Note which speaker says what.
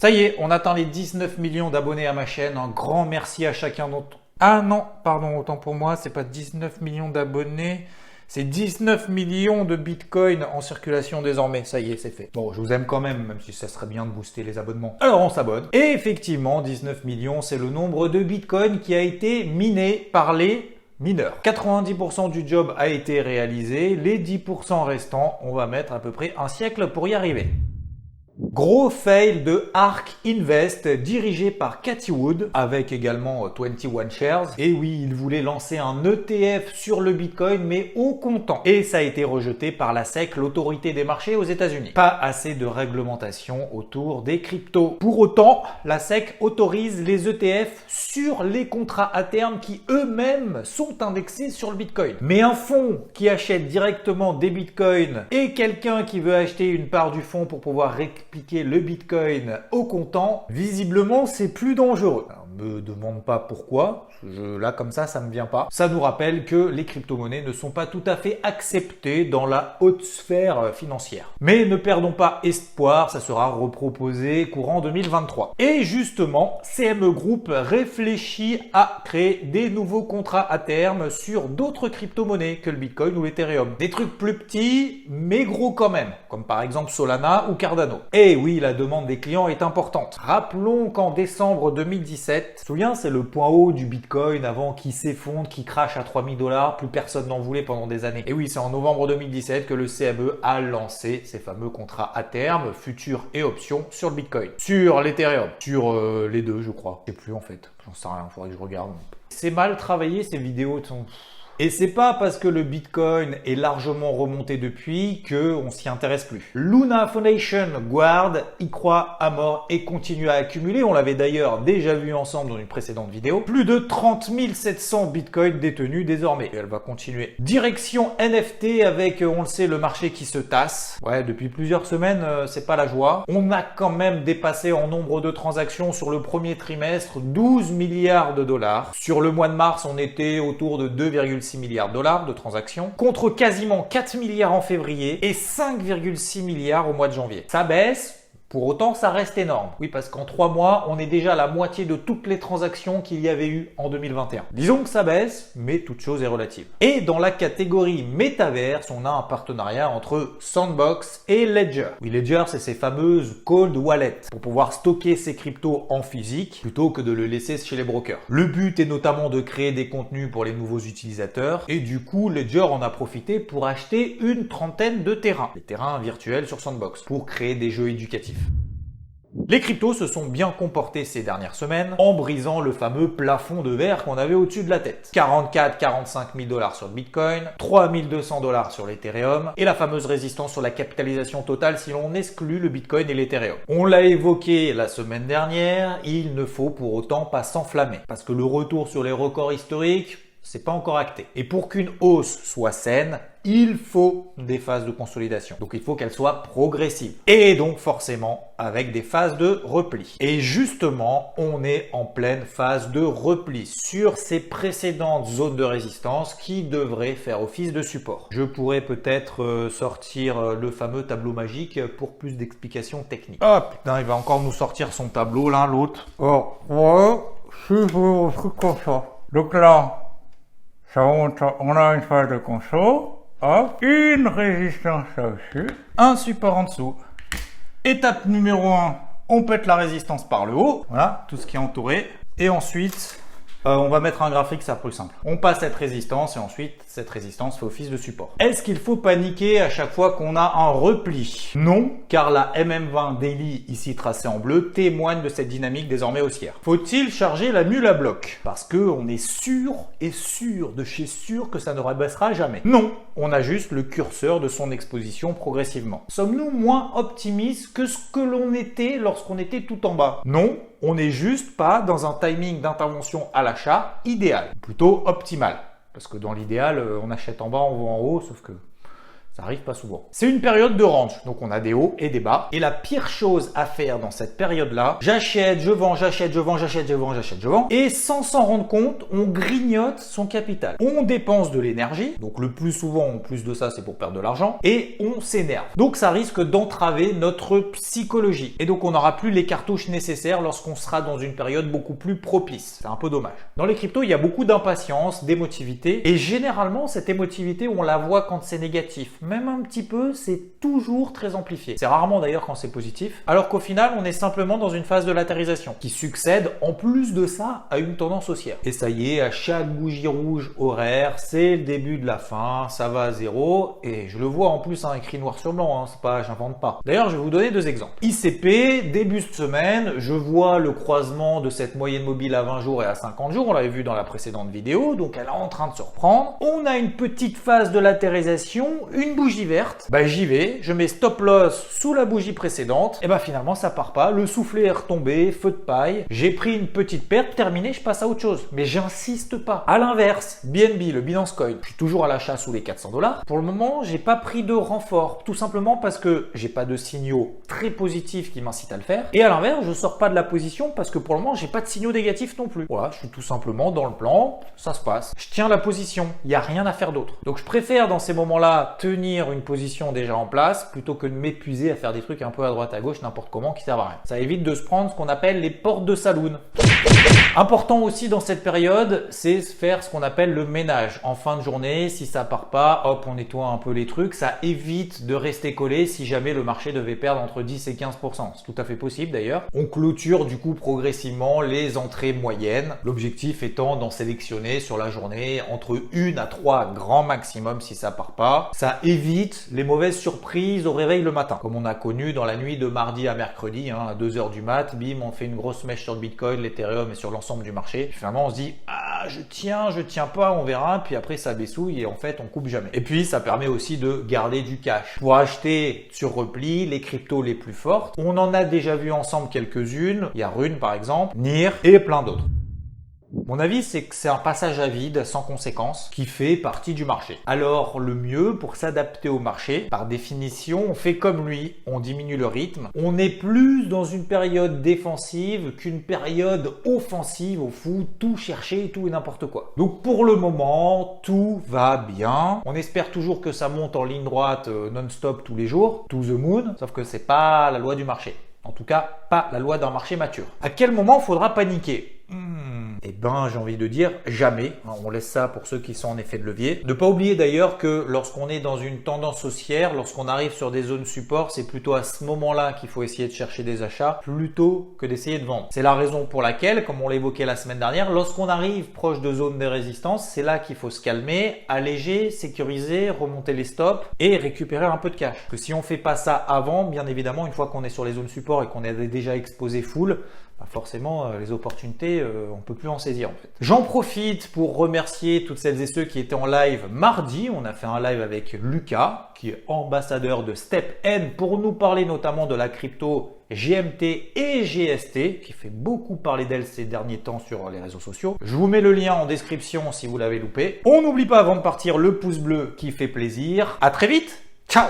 Speaker 1: Ça y est, on atteint les 19 millions d'abonnés à ma chaîne. Un grand merci à chacun d'entre... Ah non, pardon, autant pour moi, c'est pas 19 millions d'abonnés, c'est 19 millions de bitcoins en circulation désormais. Ça y est, c'est fait. Bon, je vous aime quand même si ça serait bien de booster les abonnements. Alors on s'abonne. Et effectivement, 19 millions, c'est le nombre de bitcoins qui a été miné par les mineurs. 90% du job a été réalisé. Les 10% restants, on va mettre à peu près un siècle pour y arriver. Gros fail de ARK Invest dirigé par Cathie Wood avec également 21 Shares. Et oui, il voulait lancer un ETF sur le Bitcoin mais au comptant. Et ça a été rejeté par la SEC, l'autorité des marchés aux États-Unis. Pas assez de réglementation autour des cryptos. Pour autant, la SEC autorise les ETF sur les contrats à terme qui eux-mêmes sont indexés sur le Bitcoin. Mais un fonds qui achète directement des Bitcoins et quelqu'un qui veut acheter une part du fonds pour pouvoir récupérer le Bitcoin au comptant, visiblement c'est plus dangereux. Alors, me demande pas pourquoi, là comme ça me vient pas. Ça nous rappelle que les crypto-monnaies ne sont pas tout à fait acceptées dans la haute sphère financière. Mais ne perdons pas espoir, ça sera reproposé courant 2023. Et justement, CME Group réfléchit à créer des nouveaux contrats à terme sur d'autres crypto-monnaies que le Bitcoin ou l'Ethereum. Des trucs plus petits, mais gros quand même, comme par exemple Solana ou Cardano. Et oui, la demande des clients est importante. Rappelons qu'en décembre 2017, tu te souviens, c'est le point haut du Bitcoin avant qu'il s'effondre, qu'il crache à 3000 $, plus personne n'en voulait pendant des années. Et oui, c'est en novembre 2017 que le CME a lancé ces fameux contrats à terme, futurs et options sur le Bitcoin. Sur l'Ethereum, sur les deux je crois. Je sais plus en fait, j'en sais rien, faudrait que je regarde. C'est mal travaillé ces vidéos, et c'est pas parce que le Bitcoin est largement remonté depuis qu'on s'y intéresse plus. Luna Foundation Guard y croit à mort et continue à accumuler. On l'avait d'ailleurs déjà vu ensemble dans une précédente vidéo. Plus de 30 700 Bitcoins détenus désormais. Et elle va continuer. Direction NFT avec, on le sait, le marché qui se tasse. Ouais, depuis plusieurs semaines, c'est pas la joie. On a quand même dépassé en nombre de transactions sur le premier trimestre 12 milliards de dollars. Sur le mois de mars, on était autour de 2,6 milliards de dollars de transactions, contre quasiment 4 milliards en février et 5,6 milliards au mois de janvier. Ça baisse. Pour autant, ça reste énorme. Oui, parce qu'en 3 mois, on est déjà à la moitié de toutes les transactions qu'il y avait eu en 2021. Disons que ça baisse, mais toute chose est relative. Et dans la catégorie Metaverse, on a un partenariat entre Sandbox et Ledger. Oui, Ledger, c'est ces fameuses cold wallets pour pouvoir stocker ses cryptos en physique plutôt que de le laisser chez les brokers. Le but est notamment de créer des contenus pour les nouveaux utilisateurs et du coup, Ledger en a profité pour acheter une trentaine de terrains, des terrains virtuels sur Sandbox, pour créer des jeux éducatifs. Les cryptos se sont bien comportés ces dernières semaines en brisant le fameux plafond de verre qu'on avait au-dessus de la tête. 44-45 000 $ sur le Bitcoin, 3200 $ sur l'Ethereum et la fameuse résistance sur la capitalisation totale si l'on exclut le Bitcoin et l'Ethereum. On l'a évoqué la semaine dernière, il ne faut pour autant pas s'enflammer parce que le retour sur les records historiques, c'est pas encore acté. Et pour qu'une hausse soit saine, il faut des phases de consolidation. Donc il faut qu'elles soient progressives. Et donc forcément avec des phases de repli. Et justement, on est en pleine phase de repli sur ces précédentes zones de résistance qui devraient faire office de support. Je pourrais peut-être sortir le fameux tableau magique pour plus d'explications techniques. Oh putain, il va encore nous sortir son tableau l'un l'autre. Oh, ouais, c'est un truc comme ça. Donc là, on a une phase de conso, hop, une résistance là-dessus, un support en dessous. Étape numéro 1, on pète la résistance par le haut, voilà, tout ce qui est entouré. Et ensuite, on va mettre un graphique, ça plus simple. On passe cette résistance et ensuite, cette résistance fait office de support. Est-ce qu'il faut paniquer à chaque fois qu'on a un repli? Non, car la MM20 Daily, ici tracée en bleu, témoigne de cette dynamique désormais haussière. Faut-il charger la mule à bloc? Parce qu'on est sûr et sûr de chez sûr que ça ne rebaissera jamais. Non, on a juste le curseur de son exposition progressivement. Sommes-nous moins optimistes que ce que l'on était lorsqu'on était tout en bas? Non. On n'est juste pas dans un timing d'intervention à l'achat idéal, plutôt optimal. Parce que dans l'idéal, on achète en bas, on vend en haut, sauf que Ça arrive pas souvent. C'est une période de range, donc on a des hauts et des bas. Et la pire chose à faire dans cette période-là, j'achète, je vends, j'achète, je vends, j'achète, je vends, j'achète, je vends. Et sans s'en rendre compte, on grignote son capital. On dépense de l'énergie, donc le plus souvent, en plus de ça, c'est pour perdre de l'argent, et on s'énerve. Donc ça risque d'entraver notre psychologie. Et donc on n'aura plus les cartouches nécessaires lorsqu'on sera dans une période beaucoup plus propice. C'est un peu dommage. Dans les cryptos, il y a beaucoup d'impatience, d'émotivité, et généralement, cette émotivité, on la voit quand c'est négatif. Même un petit peu, c'est toujours très amplifié. C'est rarement d'ailleurs quand c'est positif. Alors qu'au final, on est simplement dans une phase de latérisation qui succède en plus de ça à une tendance haussière. Et ça y est, à chaque bougie rouge horaire, c'est le début de la fin, ça va à zéro. Et je le vois en plus, écrit noir sur blanc, c'est pas, j'invente pas. D'ailleurs, je vais vous donner deux exemples. ICP, début de semaine, je vois le croisement de cette moyenne mobile à 20 jours et à 50 jours. On l'avait vu dans la précédente vidéo, donc elle est en train de se reprendre. On a une petite phase de latérisation, une bougie verte. J'y vais, je mets stop loss sous la bougie précédente. Et finalement, ça part pas. Le soufflet est retombé, feu de paille. J'ai pris une petite perte, terminé, je passe à autre chose. Mais j'insiste pas. À l'inverse, BNB, le Binance Coin, je suis toujours à l'achat sous les 400 $. Pour le moment, j'ai pas pris de renfort. Tout simplement parce que j'ai pas de signaux très positifs qui m'incitent à le faire. Et à l'inverse, je sors pas de la position parce que pour le moment, j'ai pas de signaux négatifs non plus. Voilà, je suis tout simplement dans le plan, ça se passe. Je tiens la position, il n'y a rien à faire d'autre. Donc je préfère dans ces moments-là tenir une position déjà en place plutôt que de m'épuiser à faire des trucs un peu à droite à gauche n'importe comment qui servent à rien. Ça évite de se prendre ce qu'on appelle les portes de saloon. Important aussi dans cette période, c'est faire ce qu'on appelle le ménage. En fin de journée, si ça part pas, hop, on nettoie un peu les trucs. Ça évite de rester collé si jamais le marché devait perdre entre 10 et 15%. C'est tout à fait possible d'ailleurs. On clôture du coup progressivement les entrées moyennes. L'objectif étant d'en sélectionner sur la journée entre 1 à 3 grand maximum si ça part pas. Ça évite les mauvaises surprises au réveil le matin. Comme on a connu dans la nuit de mardi à mercredi, à 2h du mat, bim, on fait une grosse mèche sur le Bitcoin, l'Ethereum et sur l'ensemble du marché. Puis finalement, on se dit, je tiens pas, on verra. Puis après, ça baissouille et en fait, on coupe jamais. Et puis, ça permet aussi de garder du cash pour acheter sur repli les cryptos les plus fortes. On en a déjà vu ensemble quelques-unes. Il y a Rune par exemple, NIR et plein d'autres. Mon avis, c'est que c'est un passage à vide sans conséquence qui fait partie du marché. Alors, le mieux pour s'adapter au marché, par définition, on fait comme lui, on diminue le rythme. On est plus dans une période défensive qu'une période offensive, au fou, tout chercher, tout et n'importe quoi. Donc, pour le moment, tout va bien. On espère toujours que ça monte en ligne droite non-stop tous les jours, to the moon, sauf que c'est pas la loi du marché. En tout cas, pas la loi d'un marché mature. À quel moment faudra paniquer ? J'ai envie de dire jamais. On laisse ça pour ceux qui sont en effet de levier. Ne pas oublier d'ailleurs que lorsqu'on est dans une tendance haussière, lorsqu'on arrive sur des zones support, c'est plutôt à ce moment-là qu'il faut essayer de chercher des achats plutôt que d'essayer de vendre. C'est la raison pour laquelle, comme on l'évoquait la semaine dernière, lorsqu'on arrive proche de zones de résistance, c'est là qu'il faut se calmer, alléger, sécuriser, remonter les stops et récupérer un peu de cash. Parce que si on fait pas ça avant, bien évidemment, une fois qu'on est sur les zones support et qu'on est déjà exposé full, forcément, les opportunités, on peut plus en saisir en fait. J'en profite pour remercier toutes celles et ceux qui étaient en live mardi. On a fait un live avec Lucas, qui est ambassadeur de StepN pour nous parler notamment de la crypto GMT et GST, qui fait beaucoup parler d'elle ces derniers temps sur les réseaux sociaux. Je vous mets le lien en description si vous l'avez loupé. On n'oublie pas avant de partir le pouce bleu qui fait plaisir. À très vite. Ciao!